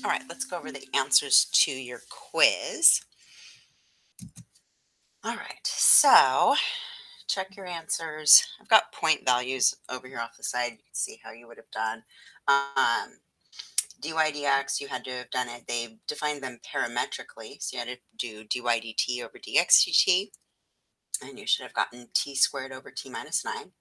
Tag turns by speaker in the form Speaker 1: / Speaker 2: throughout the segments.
Speaker 1: All right, let's go over the answers to your quiz. All right, so check your answers. I've got point values over here off the side. You can see how you would have done. dy dx, you had to have done it. They defined them parametrically, so you had to do dy dt over dx dt, and you should have gotten t squared over t minus 9.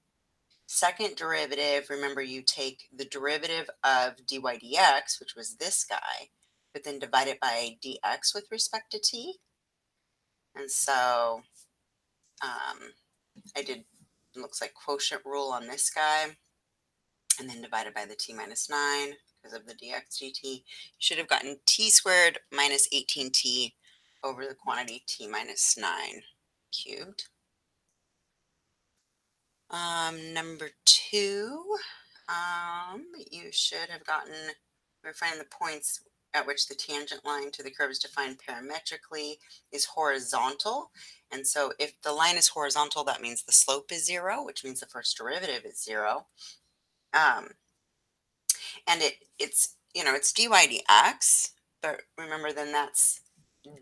Speaker 1: Second derivative, remember you take the derivative of dy dx, which was this guy, but then divide it by dx with respect to t. And so I did, looks like quotient rule on this guy, and then divided by the t minus 9 because of the dx dt. You should have gotten t squared minus 18t over the quantity t minus 9 cubed. Number 2, you should have gotten, we're finding the points at which the tangent line to the curve is defined parametrically is horizontal. And so if the line is horizontal, that means the slope is 0, which means the first derivative is 0. And it's, it's dy dx, but remember then that's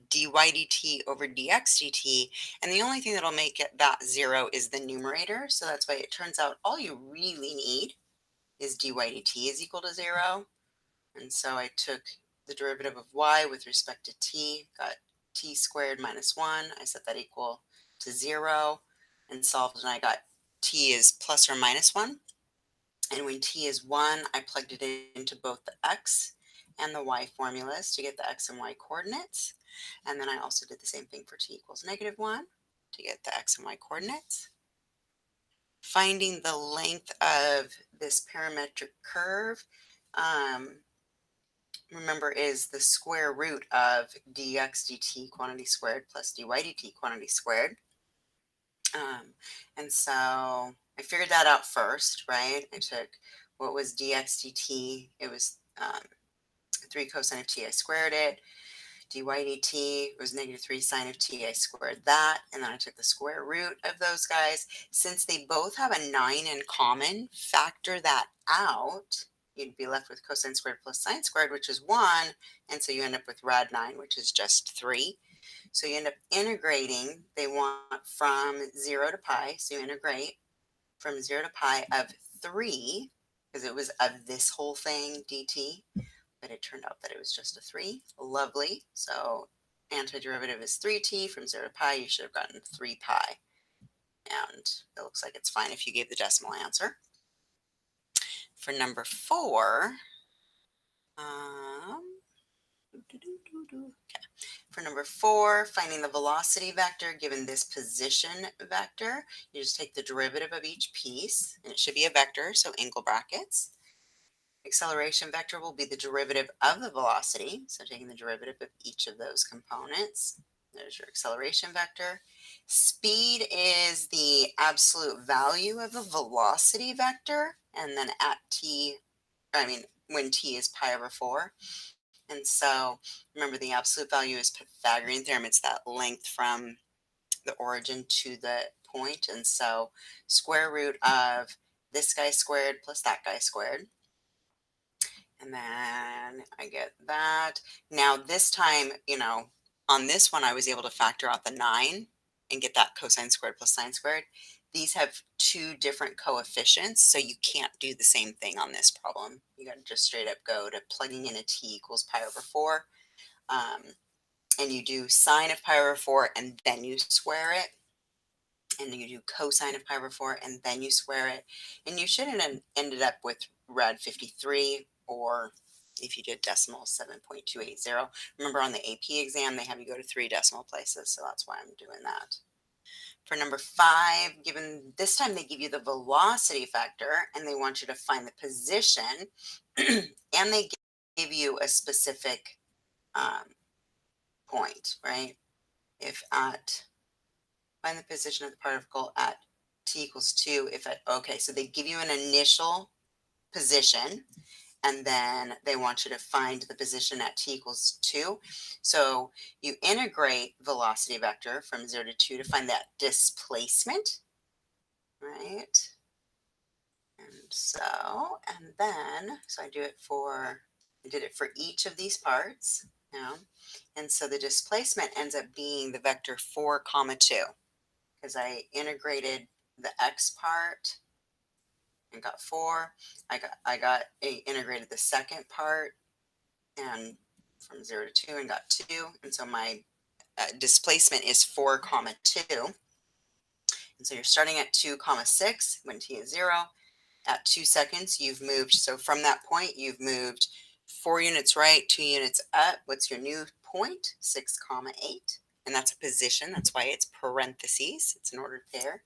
Speaker 1: dy dt over dx dt, and the only thing that'll make it that 0 is the numerator, so that's why it turns out all you really need is dy dt is equal to 0. And so I took the derivative of y with respect to t, got t squared minus 1, I set that equal to 0, and solved, and I got t is plus or minus 1. And when t is 1, I plugged it into both the x and the y formulas to get the x and y coordinates. And then I also did the same thing for t equals negative 1 to get the x and y coordinates. Finding the length of this parametric curve, remember, is the square root of dx dt quantity squared plus dy dt quantity squared. And so I figured that out first, right? I took what was dx dt, it was 3 cosine of t, I squared it. Dy dt was negative 3 sine of t, I squared that, and then I took the square root of those guys. Since they both have a 9 in common, factor that out. You'd be left with cosine squared plus sine squared, which is 1, and so you end up with rad 9, which is just 3. So you end up integrating, they want from 0 to pi, so you integrate from 0 to pi of 3, because it was of this whole thing, dt, but it turned out that it was just a 3. Lovely. So antiderivative is 3t. From 0 to pi, you should have gotten 3 pi. And it looks like it's fine if you gave the decimal answer. For number 4, for number 4, finding the velocity vector given this position vector, you just take the derivative of each piece, and it should be a vector, so angle brackets. Acceleration vector will be the derivative of the velocity, so taking the derivative of each of those components. There's your acceleration vector. Speed is the absolute value of the velocity vector, and then at t, when t is pi over 4. And so remember, the absolute value is Pythagorean theorem. It's that length from the origin to the point. And so square root of this guy squared plus that guy squared. And then I get that. Now this time, on this one, I was able to factor out the 9 and get that cosine squared plus sine squared. These have 2 different coefficients, so you can't do the same thing on this problem. You got to just straight up go to plugging in a t equals pi over 4. And you do sine of pi over 4, and then you square it. And you do cosine of pi over 4, and then you square it. And you shouldn't have ended up with rad 53, or if you did decimal, 7.280. Remember, on the AP exam, they have you go to 3 decimal places, so that's why I'm doing that. For number 5, given this time they give you the velocity vector, and they want you to find the position, and they give you a specific point, right? If at, find the position of the particle at t equals 2, if at, okay, so they give you an initial position, and then they want you to find the position at t equals 2. So you integrate velocity vector from 0 to 2 to find that displacement, right? And then, so I do it for I did it for each of these parts. And so the displacement ends up being the vector 4 comma 2 because I integrated the x part and got 4. Integrated the second part and from 0 to 2 and got 2. And so my displacement is 4 comma 2. And so you're starting at 2 comma 6 when t is 0. At 2 seconds, you've moved. So from that point, you've moved 4 units right, 2 units up. What's your new point? 6 comma 8. And that's a position. That's why it's parentheses. It's an ordered pair.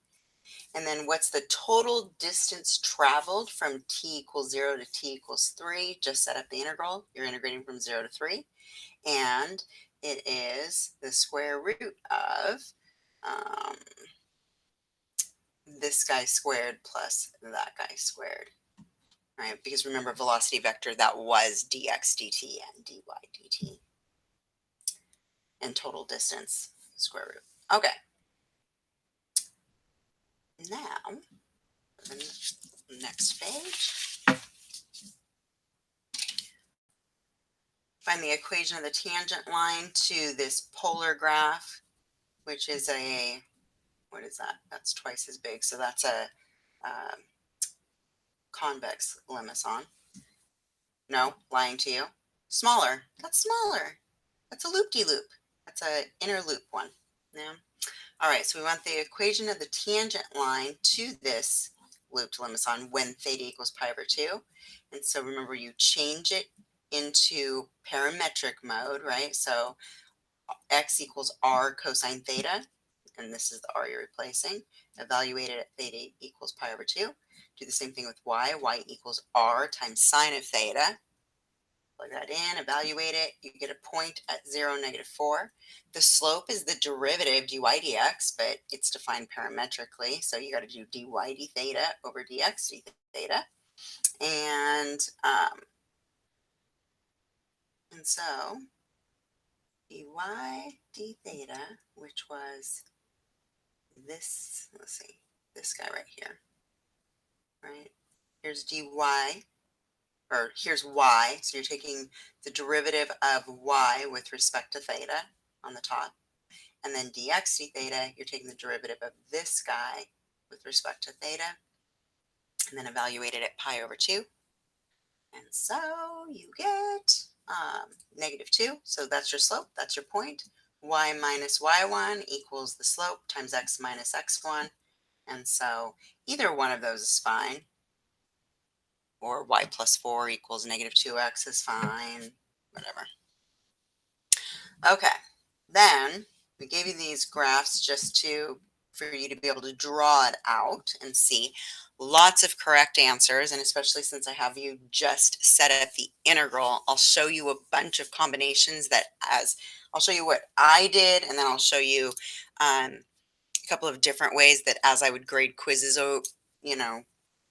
Speaker 1: And then what's the total distance traveled from t equals 0 to t equals 3? Just set up the integral. You're integrating from 0 to 3. And it is the square root of this guy squared plus that guy squared. Right? Because remember, velocity vector, that was dx dt and dy dt. And total distance, square root. Okay. Now, the next page. Find the equation of the tangent line to this polar graph, which is a, what is that? That's twice as big. So that's a convex limison. No, lying to you. Smaller. That's smaller. That's a loop-de-loop. That's an inner loop one. Yeah. All right, so we want the equation of the tangent line to this looped limison when theta equals pi over 2. And so remember, you change it into parametric mode, right? So x equals r cosine theta, and this is the r you're replacing. Evaluate it at theta equals pi over 2. Do the same thing with y. Y equals r times sine of theta. Plug that in, evaluate it, you get a point at 0, -4. The slope is the derivative dy dx, but it's defined parametrically, so you got to do dy d theta over dx d theta. And so dy d theta, which was this, let's see, this guy right here, right? Here's dy, or here's y, so you're taking the derivative of y with respect to theta on the top. And then dx d theta, you're taking the derivative of this guy with respect to theta, and then evaluate it at pi over 2. And so you get -2. So that's your slope. That's your point. Y minus y1 equals the slope times x minus x1. And so either one of those is fine. Or y plus 4 equals -2x is fine. Whatever. Okay. Then we gave you these graphs just for you to be able to draw it out and see lots of correct answers. And especially since I have you just set up the integral, I'll show you a bunch of combinations I'll show you what I did, and then I'll show you a couple of different ways that as I would grade quizzes,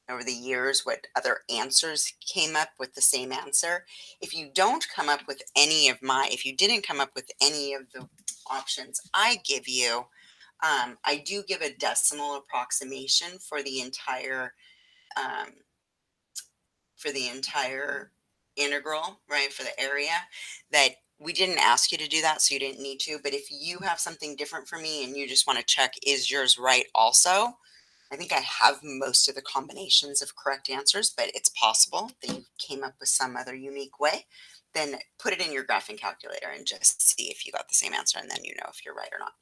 Speaker 1: over the years, what other answers came up with the same answer. If you didn't come up with any of the options I give you, I do give a decimal approximation um, for the entire integral, right, for the area. That we didn't ask you to do that, so you didn't need to. But if you have something different for me and you just want to check, is yours right also? I think I have most of the combinations of correct answers, but it's possible that you came up with some other unique way. Then put it in your graphing calculator and just see if you got the same answer, and then you know if you're right or not.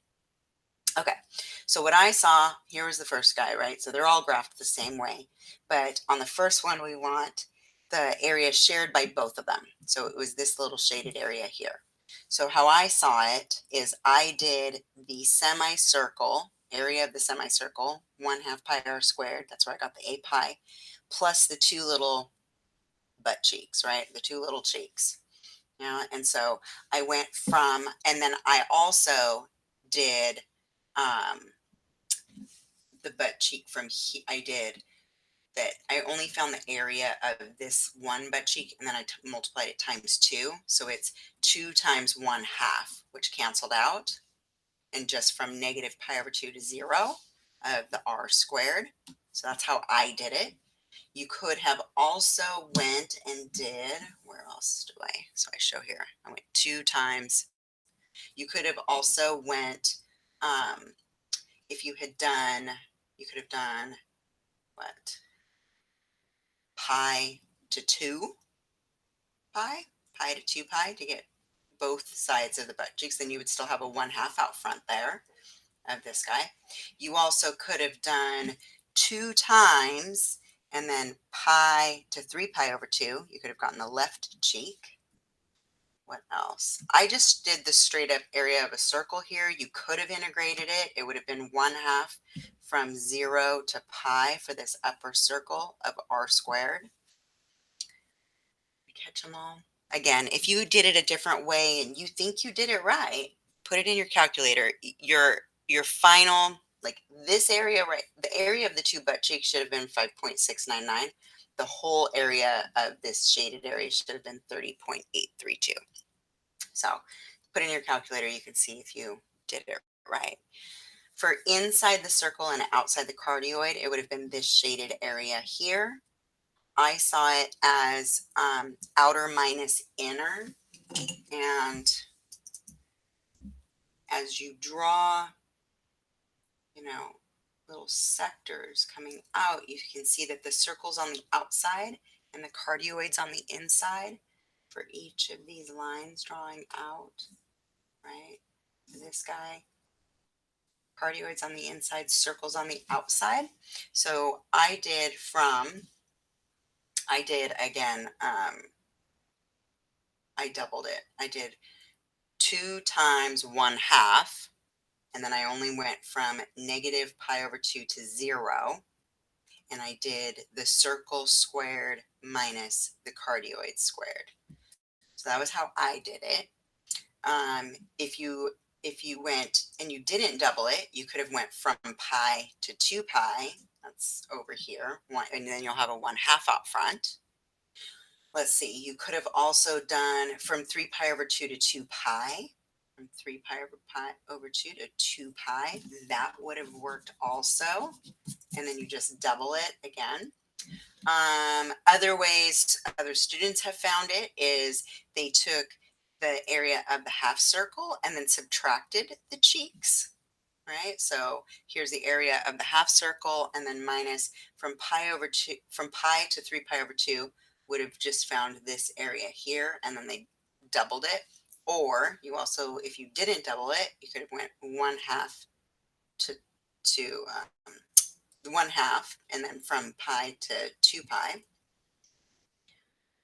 Speaker 1: Okay, so what I saw, here was the first guy, right? So they're all graphed the same way. But on the first one, we want the area shared by both of them. So it was this little shaded area here. So how I saw it is I did the semicircle, area of the semicircle, 1/2 pi r squared, that's where I got the a pi, plus the two little butt cheeks, right? The two little cheeks. And so I went from, and then I also did the butt cheek from here. I only found the area of this one butt cheek, and then I multiplied it times 2. So it's 2 times 1/2, which canceled out. And just from -pi over 2 to 0 of the r squared. So that's how I did it. You could have also went and did, where else do so I show here, I went 2 times. You could have also went, if you had done, you could have done what? Pi to 2 pi, pi to 2 pi to get both sides of the butt cheeks. Then you would still have a 1/2 out front there of this guy. You also could have done 2 times and then pi to 3 pi over 2. You could have gotten the left cheek. What else? I just did the straight up area of a circle here. You could have integrated it. It would have been 1/2 from 0 to pi for this upper circle of r squared. Catch them all. Again, if you did it a different way and you think you did it right, put it in your calculator. Your final, like this area, right? The area of the 2 butt cheeks should have been 5.699. The whole area of this shaded area should have been 30.832. So put in your calculator, you can see if you did it right. For inside the circle and outside the cardioid, it would have been this shaded area here. I saw it as outer minus inner, and as you draw, little sectors coming out, you can see that the circle's on the outside and the cardioid's on the inside for each of these lines drawing out, right? For this guy, cardioid's on the inside, circle's on the outside. So I did again, I doubled it. I did 2 times 1/2, and then I only went from negative pi over 2 to 0, and I did the circle squared minus the cardioid squared. So that was how I did it. If you went and you didn't double it, you could have went from pi to 2 pi. That's over here, and then you'll have a 1/2 out front. Let's see, you could have also done from 3 pi over 2 to 2 pi. From 3 pi over 2 to 2 pi. That would have worked also. And then you just double it again. Other ways other students have found it is they took the area of the half circle and then subtracted the cheeks, right? So here's the area of the half circle, and then minus from pi to 3 pi over 2 would have just found this area here, and then they doubled it. Or you also, if you didn't double it, you could have went 1/2 to 1/2, and then from pi to 2 pi.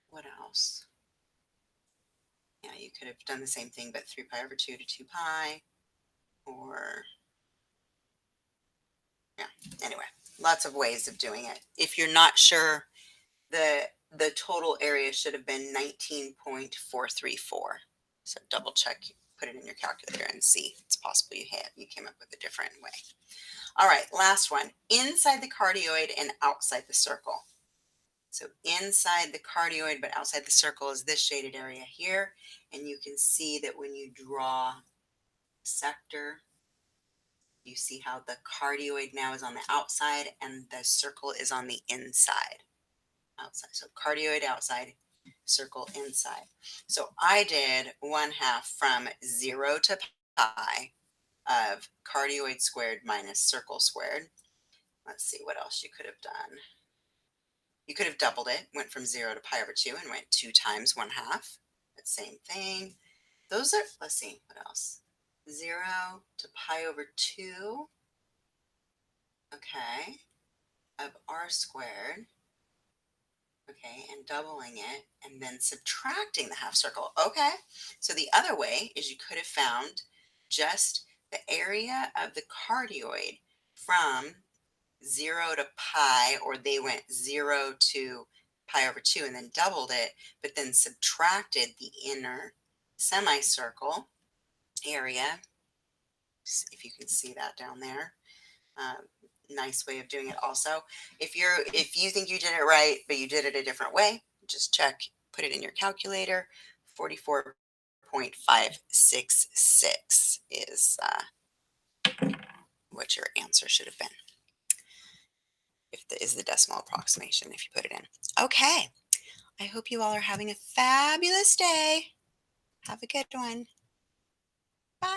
Speaker 1: What else? Yeah, you could have done the same thing, but 3 pi over 2 to 2 pi, or yeah. Anyway, lots of ways of doing it. If you're not sure, the total area should have been 19.434. So double check, put it in your calculator and see. It's possible you came up with a different way. All right, last one. Inside the cardioid and outside the circle. So inside the cardioid but outside the circle is this shaded area here. And you can see that when you draw a sector, you see how the cardioid now is on the outside and the circle is on the inside. Outside. So cardioid outside, circle inside. So I did 1/2 from 0 to pi of cardioid squared minus circle squared. Let's see what else you could have done. You could have doubled it, went from 0 to pi over 2 and went 2 times 1/2. That same thing. Those are, let's see, what else? 0 to pi over 2, okay, of r squared. Okay, and doubling it and then subtracting the half circle. Okay, so the other way is you could have found just the area of the cardioid from 0 to pi, or they went 0 to pi over 2 and then doubled it, but then subtracted the inner semicircle area. If you can see that down there. Nice way of doing it also. If you think you did it right, but you did it a different way, just check, put it in your calculator. 44.566 is what your answer should have been. if the is the decimal approximation if you put it in. Okay. I hope you all are having a fabulous day. Have a good one.